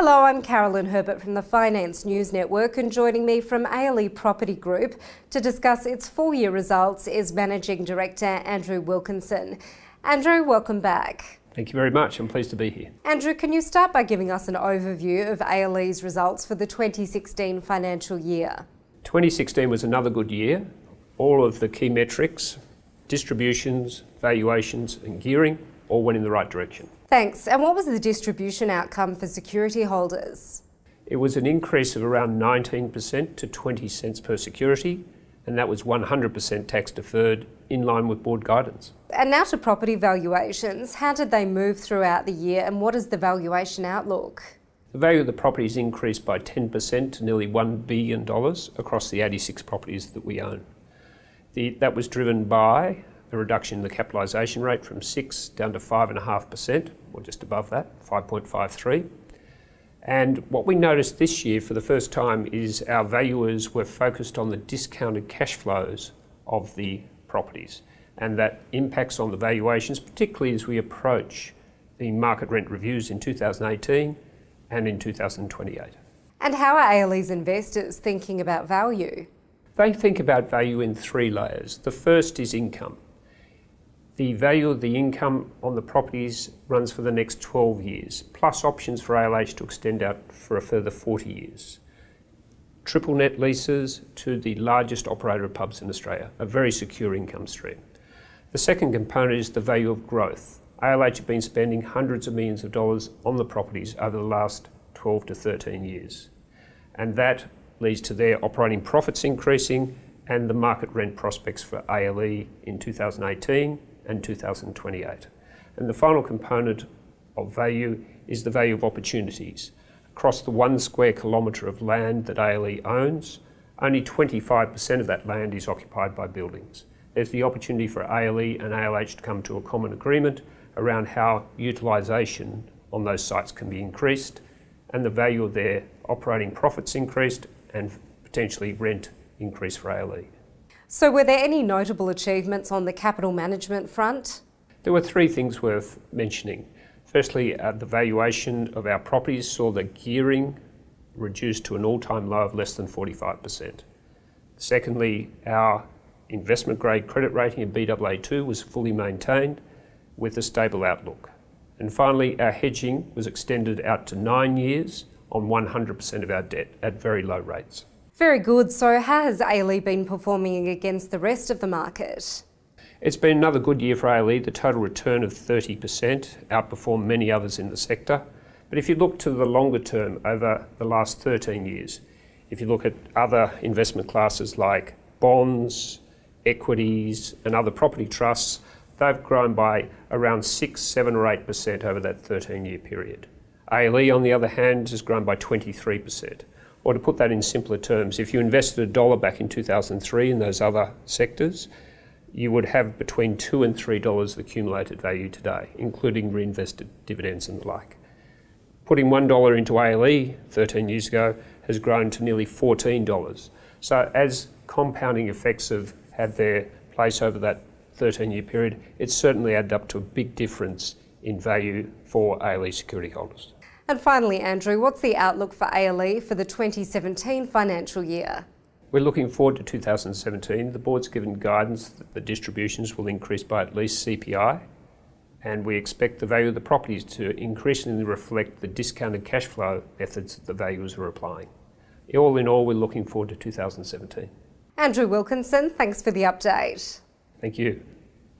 Hello, I'm Carolyn Herbert from the Finance News Network, and joining me from ALE Property Group to discuss its full-year results is Managing Director Andrew Wilkinson. Andrew, welcome back. Thank you very much. I'm pleased to be here. Andrew, can you start by giving us an overview of ALE's results for the 2016 financial year? 2016 was another good year. All of the key metrics, distributions, valuations and gearing, all went in the right direction. Thanks. And what was the distribution outcome for security holders? It was an increase of around 19% to 20 cents per security, and that was 100% tax deferred, in line with board guidance. And now to property valuations. How did they move throughout the year, and what is the valuation outlook? The value of the properties increased by 10% to nearly $1 billion across the 86 properties that we own. That was driven by a reduction in the capitalisation rate from 6 down to 5.5%, or just above that, 5.53. And what we noticed this year for the first time is our valuers were focused on the discounted cash flows of the properties, and that impacts on the valuations, particularly as we approach the market rent reviews in 2018 and in 2028. And how are ALE's investors thinking about value? They think about value in three layers. The first is income. The value of the income on the properties runs for the next 12 years, plus options for ALH to extend out for a further 40 years. Triple net leases to the largest operator of pubs in Australia, a very secure income stream. The second component is the value of growth. ALH have been spending hundreds of millions of dollars on the properties over the last 12 to 13 years. And that leads to their operating profits increasing and the market rent prospects for ALE in 2018 and 2028. And the final component of value is the value of opportunities. Across the 1 square kilometre of land that ALE owns, only 25% of that land is occupied by buildings. There's the opportunity for ALE and ALH to come to a common agreement around how utilisation on those sites can be increased and the value of their operating profits increased and potentially rent increase for ALE. So were there any notable achievements on the capital management front? There were three things worth mentioning. Firstly, the valuation of our properties saw the gearing reduced to an all-time low of less than 45%. Secondly, our investment grade credit rating of Baa2 was fully maintained with a stable outlook. And finally, our hedging was extended out to 9 years on 100% of our debt at very low rates. Very good. So how has ALE been performing against the rest of the market? It's been another good year for ALE. The total return of 30% outperformed many others in the sector. But if you look to the longer term over the last 13 years, if you look at other investment classes like bonds, equities and other property trusts, they've grown by around 6, 7 or 8% over that 13-year period. ALE, on the other hand, has grown by 23%. Or to put that in simpler terms, if you invested $1 back in 2003 in those other sectors, you would have between $2 and $3 of accumulated value today, including reinvested dividends and the like. Putting $1 into ALE 13 years ago has grown to nearly $14. So as compounding effects have had their place over that 13-year period, it's certainly added up to a big difference in value for ALE security holders. And finally, Andrew, what's the outlook for ALE for the 2017 financial year? We're looking forward to 2017. The board's given guidance that the distributions will increase by at least CPI, and we expect the value of the properties to increasingly reflect the discounted cash flow methods that the valuers are applying. All in all, we're looking forward to 2017. Andrew Wilkinson, thanks for the update. Thank you.